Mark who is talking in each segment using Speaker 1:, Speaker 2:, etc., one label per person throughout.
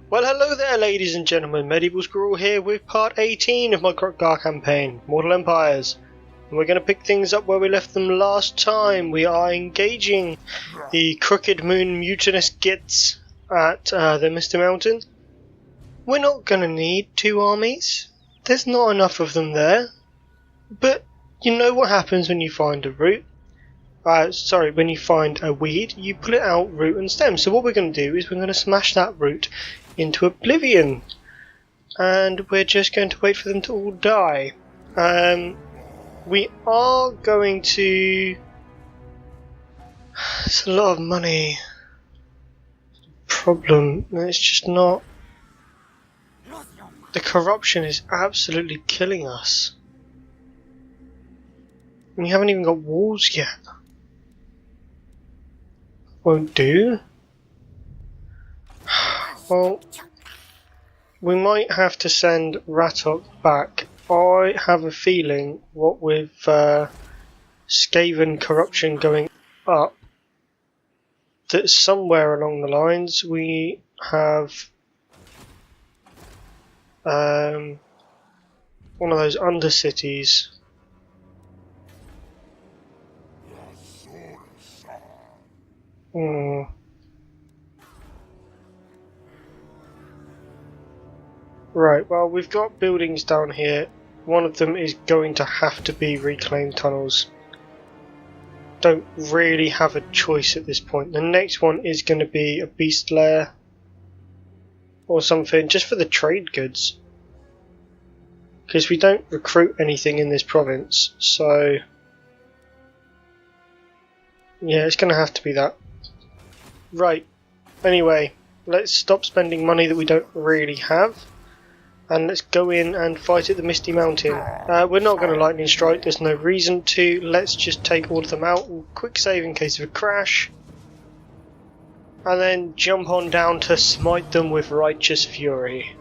Speaker 1: Well, hello there, ladies and gentlemen. Medieval Squirrel here with part 18 of my Kroq-Gar campaign, Mortal Empires. And we're going to pick things up where we left them last time. We are engaging the Crooked Moon mutinous gits at the Misty Mountain. We're not going to need two armies. There's not enough of them there. But you know what happens when you find a root? When you find a weed, you pull it out root and stem. So what we're going to do is we're going to smash that root into oblivion. And we're just going to wait for them to all die. We are going to... It's a lot of money. Problem, it's just not... The corruption is absolutely killing us. We haven't even got walls yet. Won't do. Well, we might have to send Ratok back. I have a feeling, what with Skaven corruption going up, that somewhere along the lines we have one of those undercities. Right, well, we've got buildings down here. One of them is going to have to be reclaimed tunnels. Don't really have a choice at this point. The next one is going to be a beast lair or something, just for the trade goods. Because we don't recruit anything in this province, so yeah, it's going to have to be that. Right, anyway, let's stop spending money that we don't really have. And let's go in and fight at the Misty Mountain. We're not going to lightning strike, there's no reason to. Let's just take all of them out. We'll quick save in case of a crash. And then jump on down to smite them with righteous fury.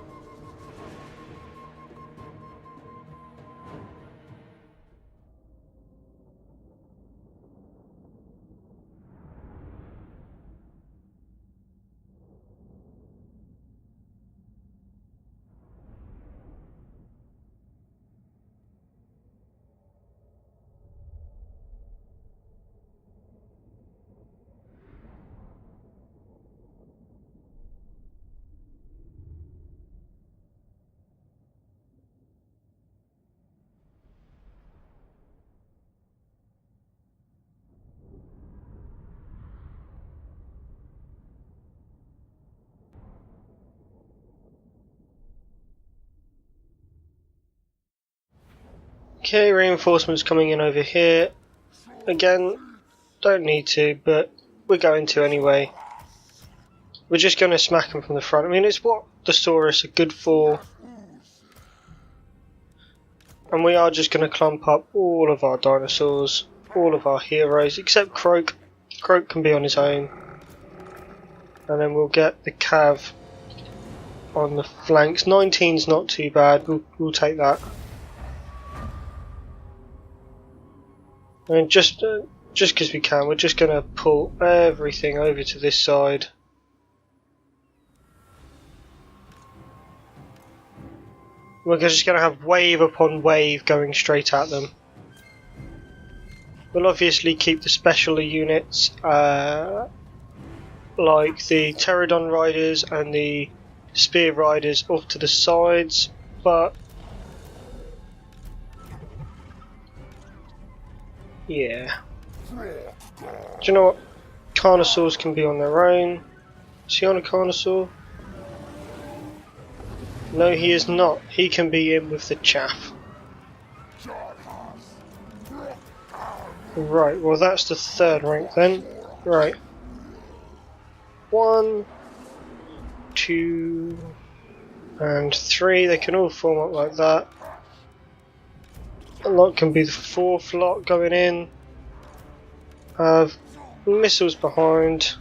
Speaker 1: Okay, reinforcements coming in over here. Again, don't need to, but we're going to anyway. We're just going to smack them from the front. I mean, it's what the Saurus are good for. And we are just going to clump up all of our dinosaurs, all of our heroes, except Kroq. Kroq can be on his own. And then we'll get the Cav on the flanks. 19's not too bad, we'll take that. And just because we can, we're just going to pull everything over to this side. We're just going to have wave upon wave going straight at them. We'll obviously keep the special units like the Pterodon Riders and the Spear Riders off to the sides, but yeah. Do you know what? Carnosaurs can be on their own. Is he on a Carnosaur? No, he is not. He can be in with the chaff. Right, well that's the third rank then. Right. 1, 2, and 3. They can all form up like that. A lot can be the fourth lot going in. Missiles behind.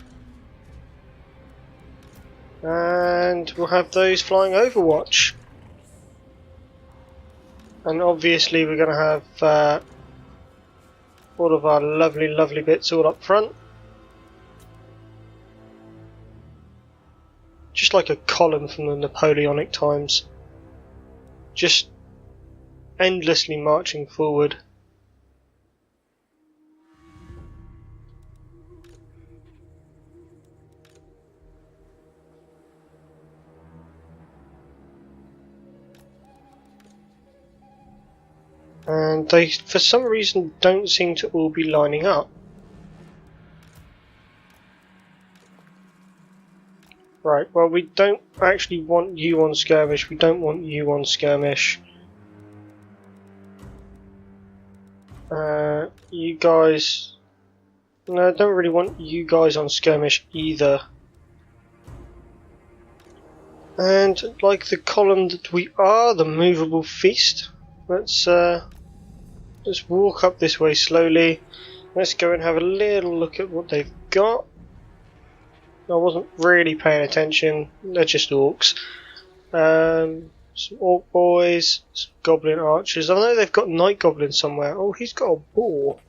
Speaker 1: And we'll have those flying Overwatch. And obviously we're going to have all of our lovely bits all up front. just like a column from the Napoleonic times, just endlessly marching forward. And they, for some reason, don't seem to all be lining up. Right, well, we don't actually want you on skirmish, we don't want you on skirmish. You guys... No, I don't really want you guys on skirmish either. And like the column that we are, the movable feast, let's walk up this way slowly. Let's go and have a little look at what they've got. I wasn't really paying attention, they're just orcs. Some orc boys, some goblin archers. I know they've got night goblins somewhere. Oh, he's got a boar.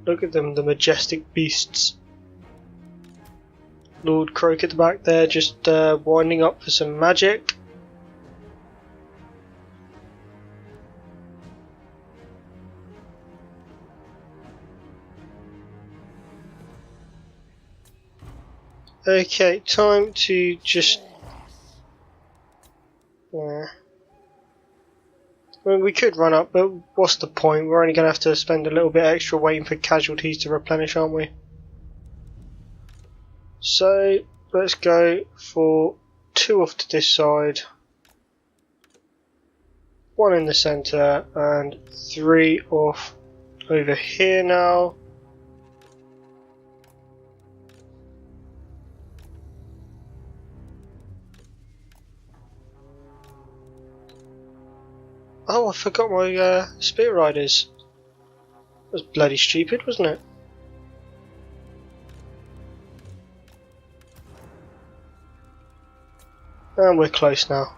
Speaker 1: Look at them, the majestic beasts. Lord Kroq at the back there, just winding up for some magic. Okay, time to just... I mean, we could run up, but what's the point? We're only going to have to spend a little bit extra waiting for casualties to replenish, aren't we? So, let's go for 2 off to this side, 1 in the centre, and 3 off over here now. Oh, I forgot my spear riders. That was bloody stupid, wasn't it? And we're close now.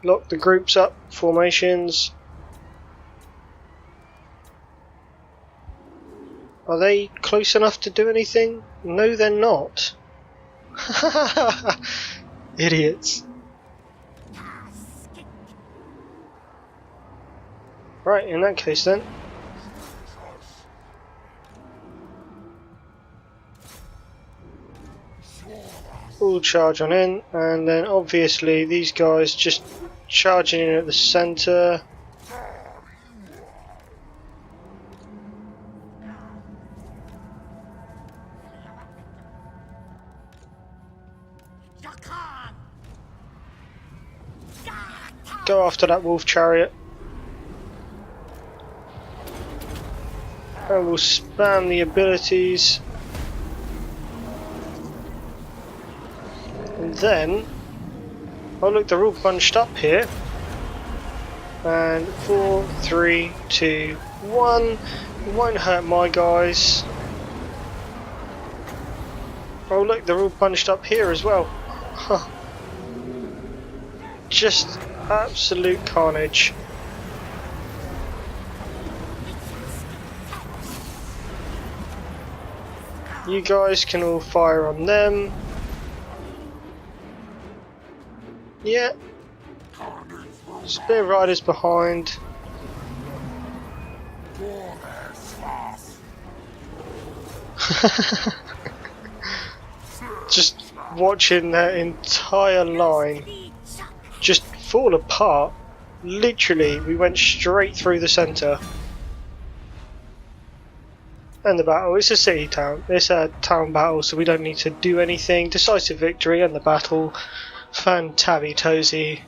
Speaker 1: Lock the groups up, formations. Are they close enough to do anything? No, they're not. Idiots. Right, in that case then. All charge on in, and then obviously these guys just charging in at the centre. Go after that wolf chariot. And we'll spam the abilities. And then, oh look, they're all bunched up here. And 4, 3, 2, 1. It won't hurt my guys. Oh look, they're all bunched up here as well. Huh. Just absolute carnage. You guys can all fire on them. Yeah. Spear riders behind. Just watching that entire line just fall apart. Literally, we went straight through the centre. And the battle, it's a city town, it's a town battle, so we don't need to do anything. Decisive victory and the battle. Fantabby-tozy.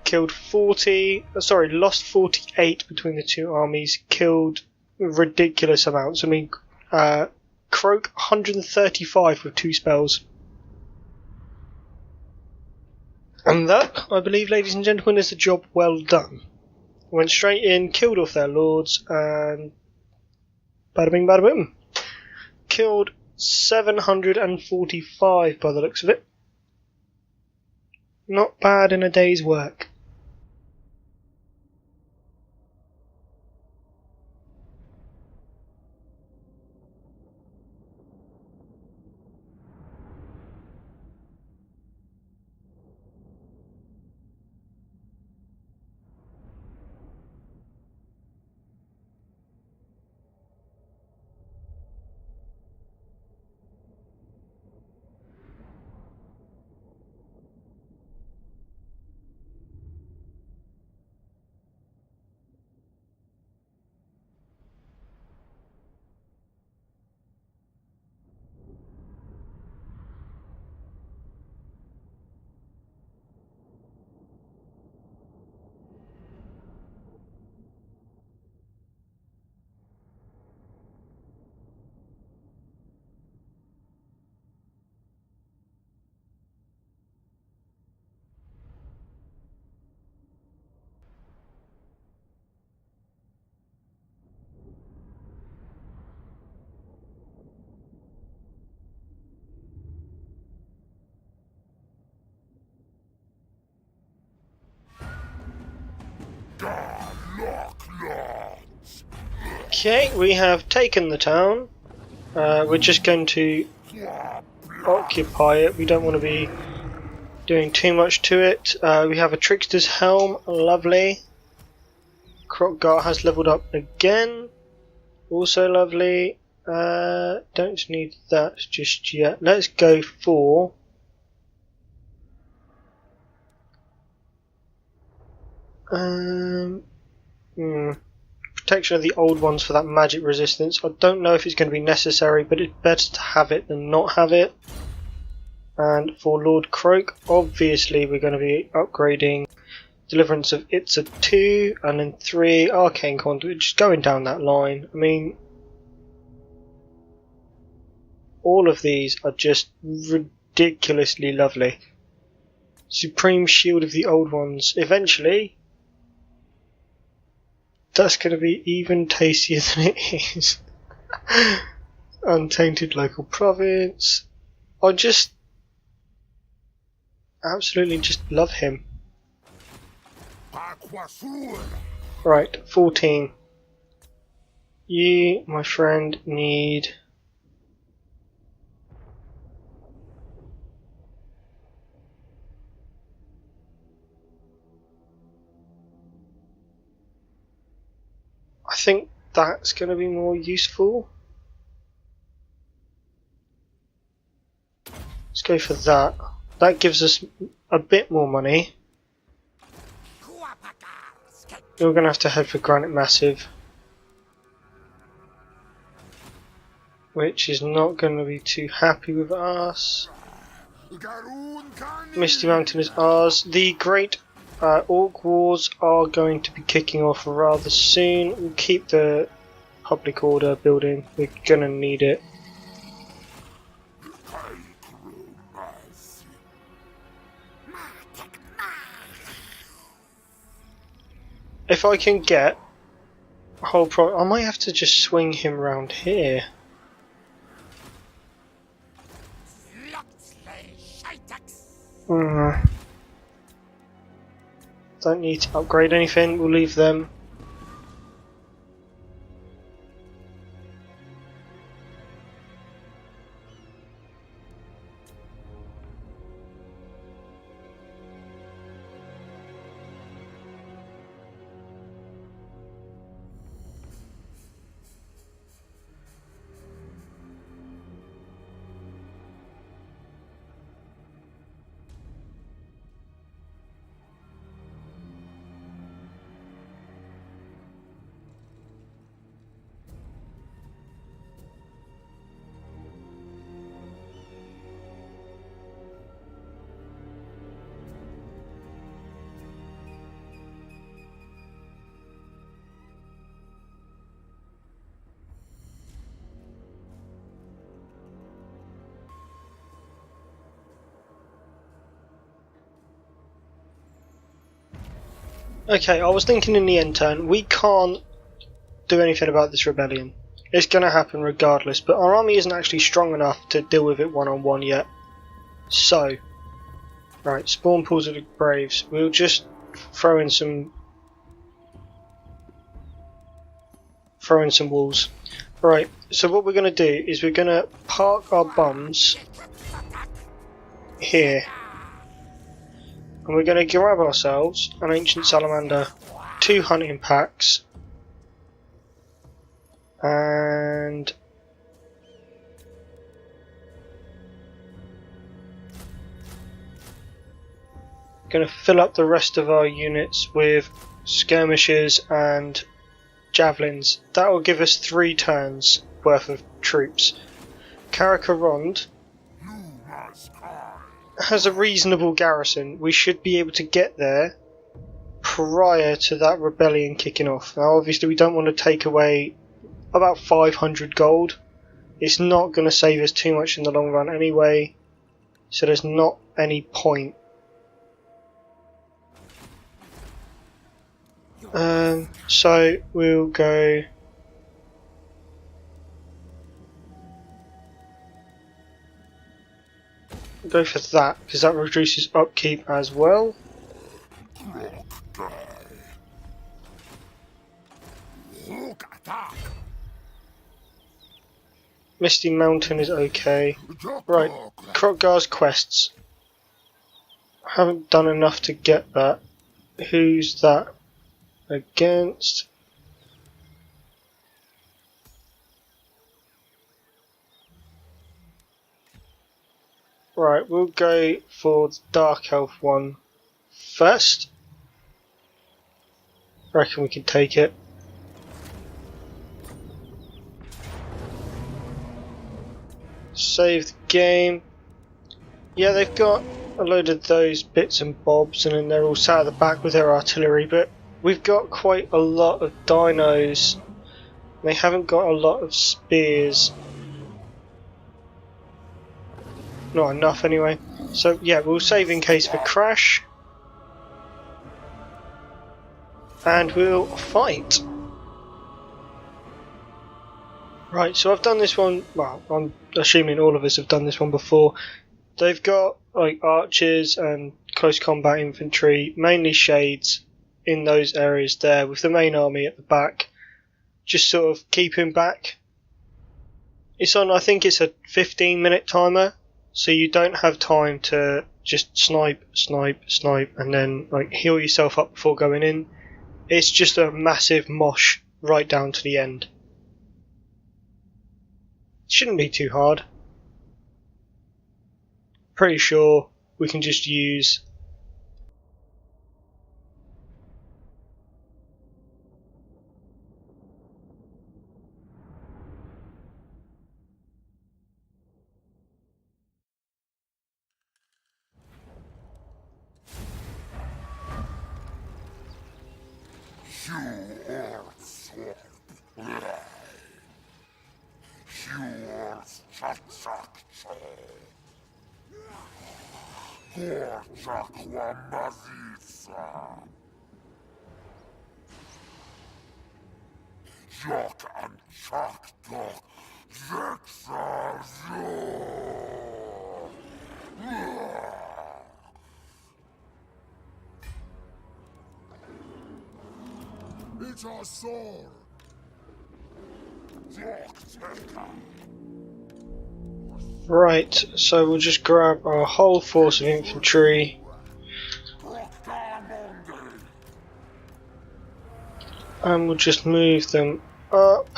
Speaker 1: Killed 40, lost 48 between the two armies, killed ridiculous amounts. I mean, Kroq 135 with 2 spells. And that, I believe, ladies and gentlemen, is a job well done. Went straight in, killed off their lords, and bada bing bada boom. Killed killed 745 by the looks of it. Not bad in a day's work. Okay, we have taken the town. We're just going to occupy it. We don't want to be doing too much to it. We have a Trickster's Helm, lovely. Kroq-Gar has leveled up again, also lovely. Don't need that just yet. Let's go for protection of the old ones for that magic resistance. I don't know if it's going to be necessary, but it's better to have it than not have it. And for Lord Kroq, obviously we're going to be upgrading Deliverance of Itza 2 and then 3 Arcane Conduit, just going down that line. I mean, all of these are just ridiculously lovely. Supreme Shield of the old ones. Eventually, that's going to be even tastier than it is. Untainted Local Province. I just absolutely just love him. Right, 14. You, my friend, need I think that's going to be more useful. Let's go for that. That gives us a bit more money. We're going to have to head for Granite Massive, which is not going to be too happy with us. Misty Mountain is ours. The Great Orc Wars are going to be kicking off rather soon. We'll keep the public order building. We're going to need it. If I can get a whole I might have to just swing him round here. Don't need to upgrade anything, we'll leave them. Okay, I was thinking in the end turn, we can't do anything about this rebellion. It's going to happen regardless, but our army isn't actually strong enough to deal with it one-on-one yet. So, right, spawn pools of the Braves. We'll just throw in some walls. Right, so what we're going to do is we're going to park our bums here. And we're going to grab ourselves an ancient salamander, 2 hunting packs, and going to fill up the rest of our units with skirmishers and javelins. That will give us 3 turns worth of troops. Karakorond has a reasonable garrison. We should be able to get there prior to that rebellion kicking off. Now obviously we don't want to take away about 500 gold. It's not going to save us too much in the long run anyway, so there's not any point. So we'll go for that, because that reduces upkeep as well. Misty Mountain is okay. Right, Kroq-Gar's quests. Haven't done enough to get that. Who's that against? Right, we'll go for the Dark Elf one first. I reckon we can take it. Save the game. Yeah, they've got a load of those bits and bobs, and then they're all sat at the back with their artillery, but we've got quite a lot of dinos. They haven't got a lot of spears. Not enough anyway. So yeah, we'll save in case of a crash. And we'll fight. Right, so I've done this one, well, I'm assuming all of us have done this one before. They've got like archers and close combat infantry, mainly shades in those areas there, with the main army at the back, just sort of keeping back. It's on, I think it's a 15-minute timer, so you don't have time to just snipe, and then like heal yourself up before going in. It's just a massive mosh right down to the end. Shouldn't be too hard. Pretty sure we can just use
Speaker 2: It's our sword.
Speaker 1: Right, so we'll just grab our whole force of infantry and we'll just move them up.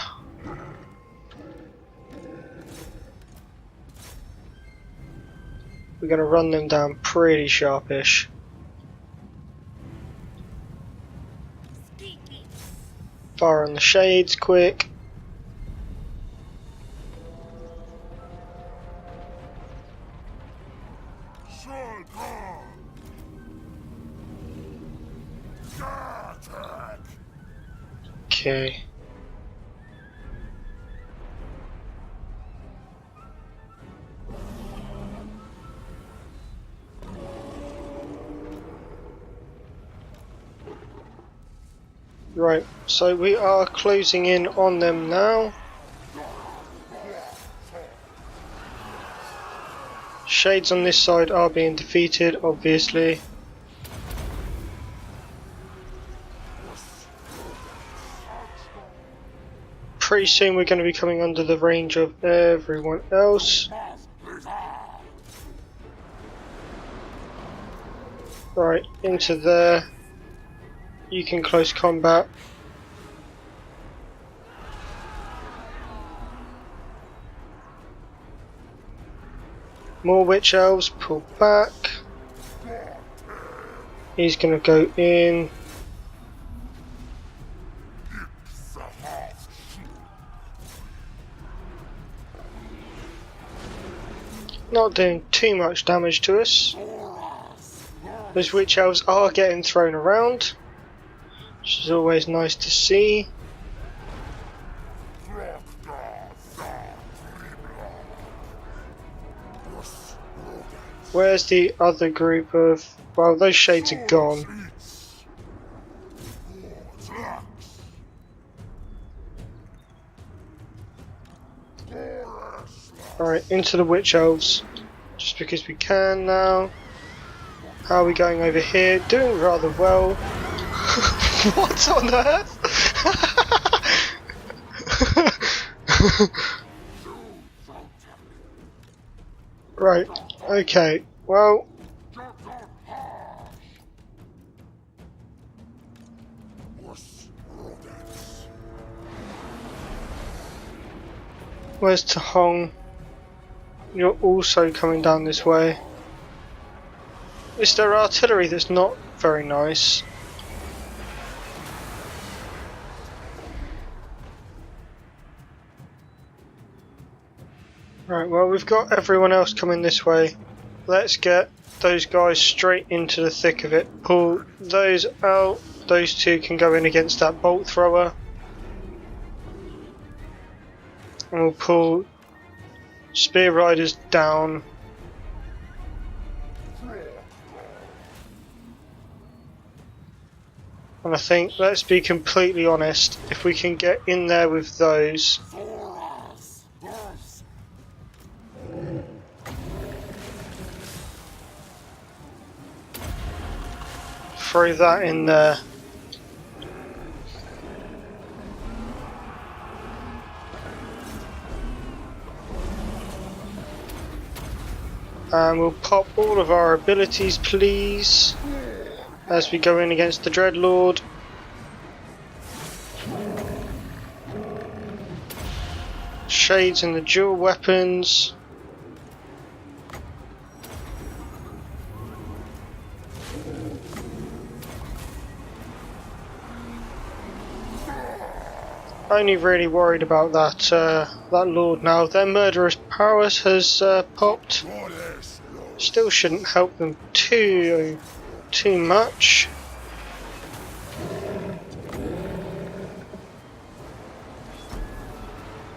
Speaker 1: We're going to run them down pretty sharpish. Fire on the shades quick. Okay. Right, so we are closing in on them now. Shades on this side are being defeated, obviously. Pretty soon we're going to be coming under the range of everyone else. Right, into there. You can close combat. More witch elves, pull back. He's going to go in. Not doing too much damage to us. Those witch elves are getting thrown around, which is always nice to see. Where's the other group of... well, those shades are gone. Alright, into the witch elves. Just because we can now. How are we going over here? Doing rather well. What on earth? Right, okay, well... where's Tahong? You're also coming down this way. It's their artillery that's not very nice. Right, well, we've got everyone else coming this way. Let's get those guys straight into the thick of it. Pull those out. Those two can go in against that bolt thrower. And we'll pull spear riders down. And I think, let's be completely honest, if we can get in there with those, throw that in there. And we'll pop all of our abilities, please, as we go in against the Dreadlord. Shades and the dual weapons. Only really worried about that Lord now. Their murderous prowess has popped. Still shouldn't help them too much.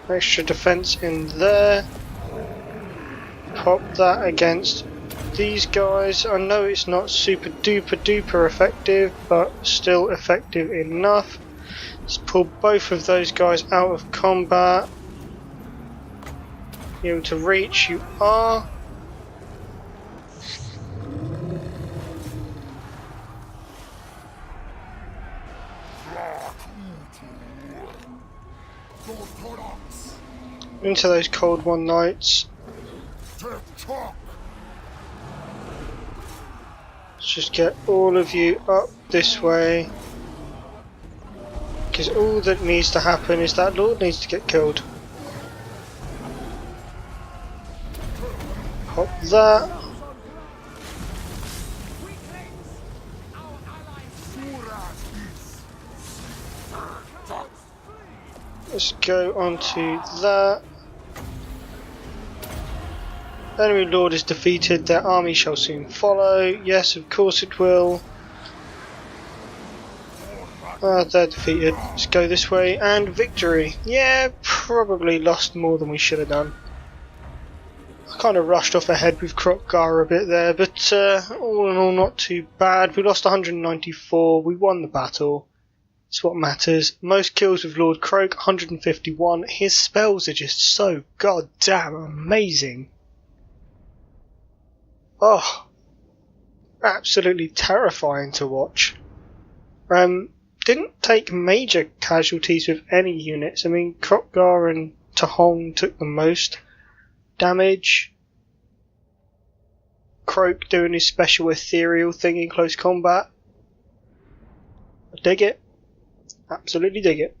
Speaker 1: Extra defense in there. Pop that against these guys. I know it's not super duper duper effective, but still effective enough. Let's pull both of those guys out of combat. You able to reach? You are. Into those Cold One Knights. Let's just get all of you up this way. Because all that needs to happen is that Lord needs to get killed. Pop that. Let's go on to that. Enemy Lord is defeated, their army shall soon follow. Yes, of course it will. They're defeated. Let's go this way, and victory. Yeah, probably lost more than we should have done. I kind of rushed off ahead with Kroq-Gar a bit there, but all in all not too bad. We lost 194, we won the battle. That's what matters. Most kills with Lord Kroq, 151. His spells are just so goddamn amazing. Oh, absolutely terrifying to watch. Didn't take major casualties with any units. I mean, Kroq-Gar and Tahong took the most damage. Kroq doing his special ethereal thing in close combat. I dig it. Absolutely dig it.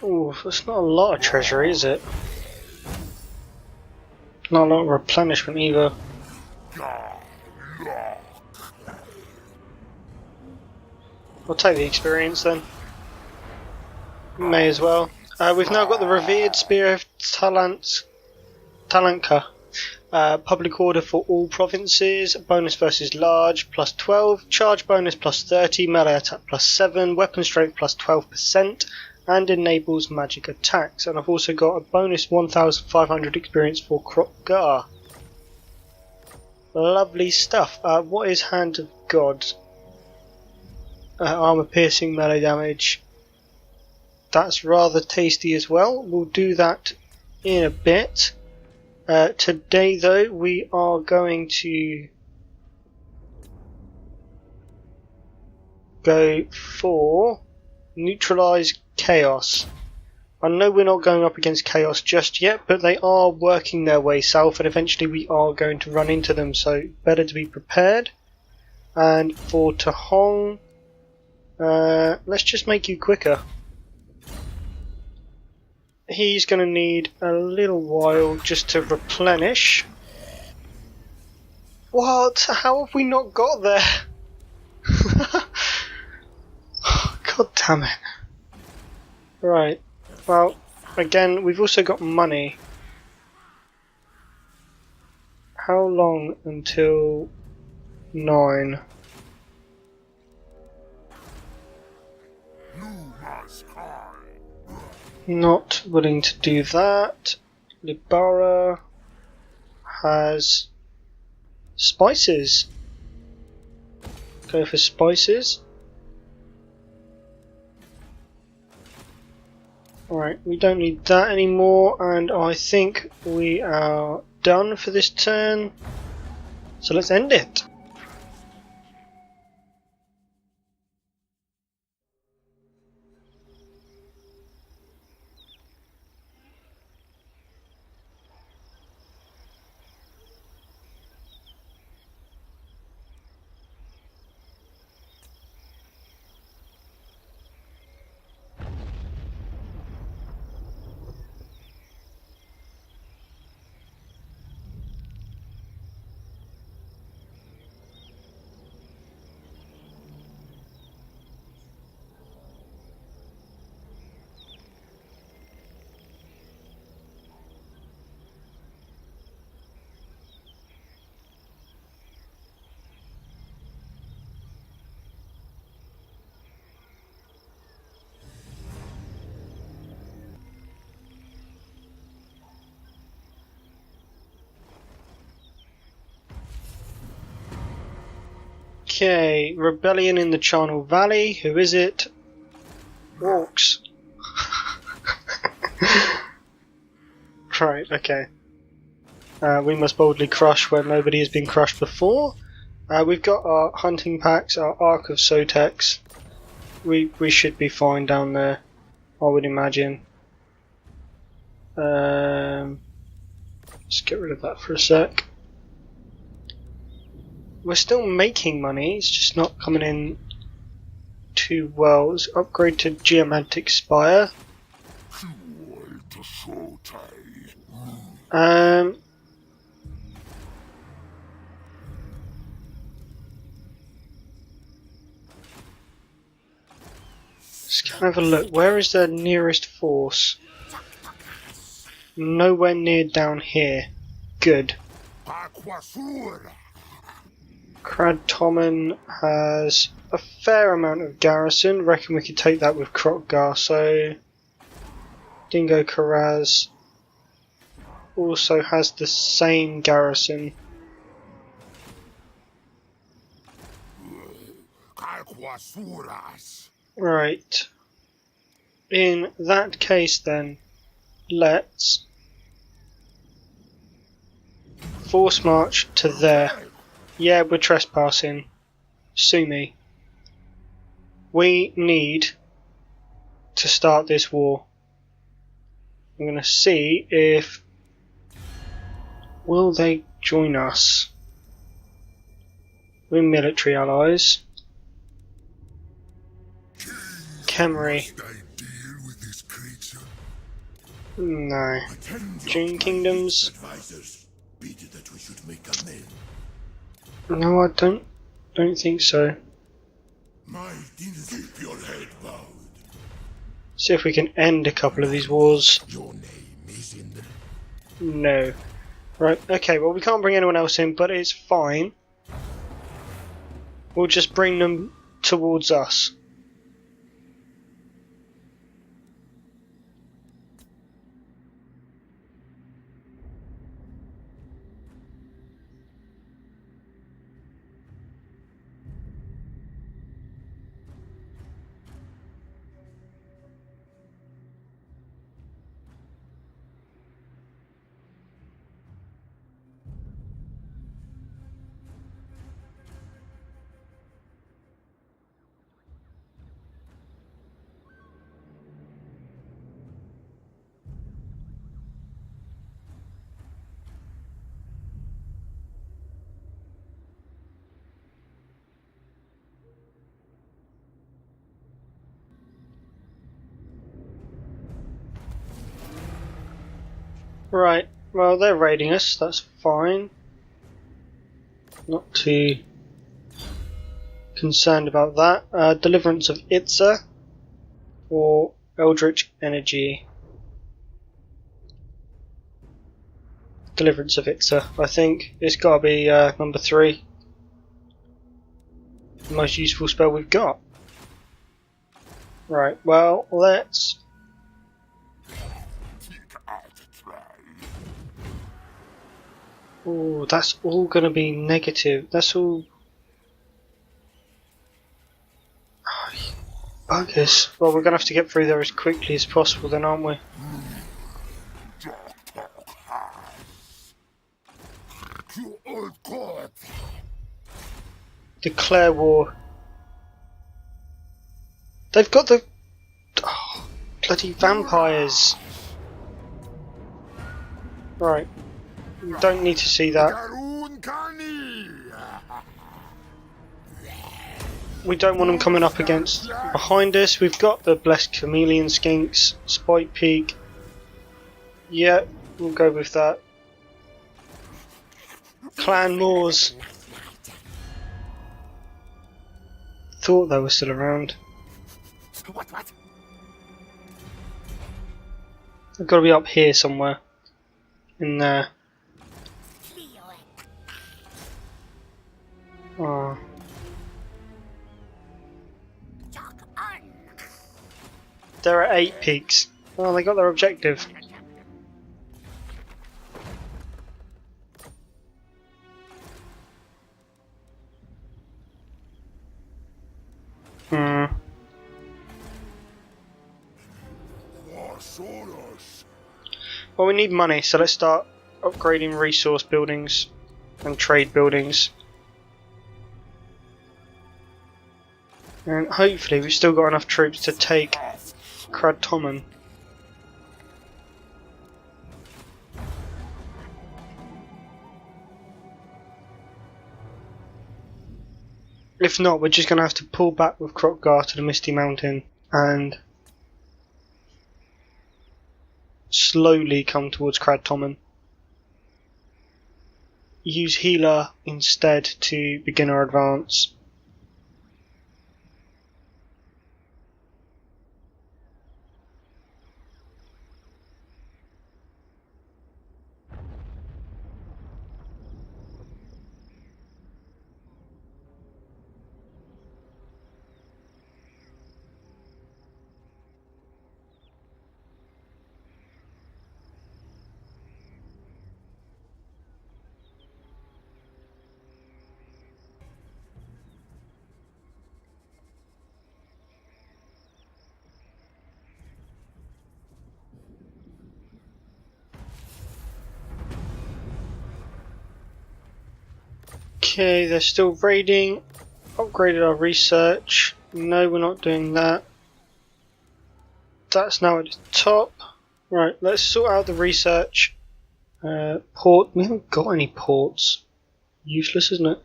Speaker 1: Ooh, that's not a lot of treasure, is it? Not a lot of replenishment either. I'll take the experience then. May as well. We've now got the Revered Spear of Talanka. Public order for all provinces. Bonus versus large plus 12. Charge bonus plus 30. Melee attack plus 7. Weapon strength plus 12%. And enables magic attacks. And I've also got a bonus 1,500 experience for Kroq-Gar. Lovely stuff. What is Hand of God? Armor piercing melee damage. That's rather tasty as well. We'll do that in a bit. Today though we are going to go for neutralize chaos. I know we're not going up against chaos just yet, but they are working their way south and eventually we are going to run into them, so better to be prepared. And for Tahong, let's just make you quicker. He's going to need a little while just to replenish. What? How have we not got there? God damn it. Right. Well, again, we've also got money. How long until 9? Not willing to do that. Libara has spices. Go for spices. Alright, we don't need that anymore, and I think we are done for this turn. So let's end it. Okay, rebellion in the Charnel Valley. Who is it? Orcs. Right, okay. We must boldly crush where nobody has been crushed before. We've got our hunting packs, our Ark of Sotex. We should be fine down there, I would imagine. Let's get rid of that for a sec. We're still making money, it's just not coming in too well. Let's upgrade to Geomantic Spire. Let's go and have a look. Where is the nearest force? Nowhere near down here. Good. Cradtomen has a fair amount of garrison. Reckon we could take that with Kroq-Gar. So Dingo Karaz also has the same garrison. Right. In that case then, let's force march to there. Yeah, we're trespassing. Sue me. We need to start this war. I'm going to see if... will they join us? We're military allies. Khemri. No. June Kingdoms. No, I don't think so. See if we can end a couple of these wars. No. Right, okay, well we can't bring anyone else in, but it's fine. We'll just bring them towards us. Right, well they're raiding us, that's fine. Not too concerned about that. Deliverance of Itza or Eldritch Energy. Deliverance of Itza, I think. It's got to be number 3. The most useful spell we've got. Right, well, let's... Oh, that's all going to be negative. That's all... Oh, buggers. Well, we're going to have to get through there as quickly as possible then, aren't we? Declare war. They've got the... Oh, bloody vampires. Right. Don't need to see that. We don't want them coming up against behind us. We've got the Blessed Chameleon Skinks, Spike Peak. Yeah, we'll go with that. Clan Moors. Thought they were still around. They've got to be up here somewhere. In there. Oh. There are 8 peaks. Oh, they got their objective. Well, we need money, so let's start upgrading resource buildings and trade buildings. And hopefully we've still got enough troops to take Kroq-Gar. If not, we're just going to have to pull back with Kroq-Gar to the Misty Mountain and slowly come towards Kroq-Gar. Use healer instead to begin our advance. Okay, they're still raiding. Upgraded our research. No, we're not doing that. That's now at the top. Right, let's sort out the research. Port. We haven't got any ports. Useless, isn't it?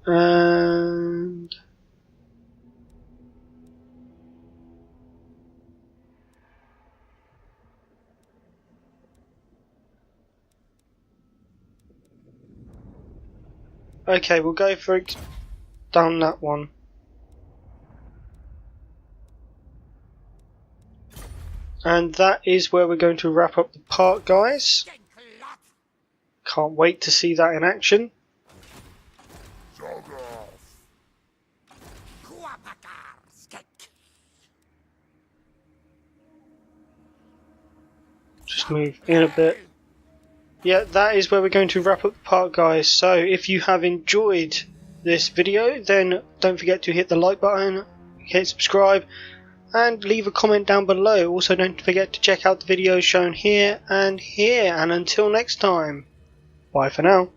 Speaker 1: And okay, we'll go for it down that one. And that is where we're going to wrap up the part, guys. Can't wait to see that in action. Just move in a bit. Yeah, that is where we're going to wrap up the part, guys. So if you have enjoyed this video, then don't forget to hit the like button, hit subscribe, and leave a comment down below. Also, don't forget to check out the videos shown here and here. And until next time, bye for now.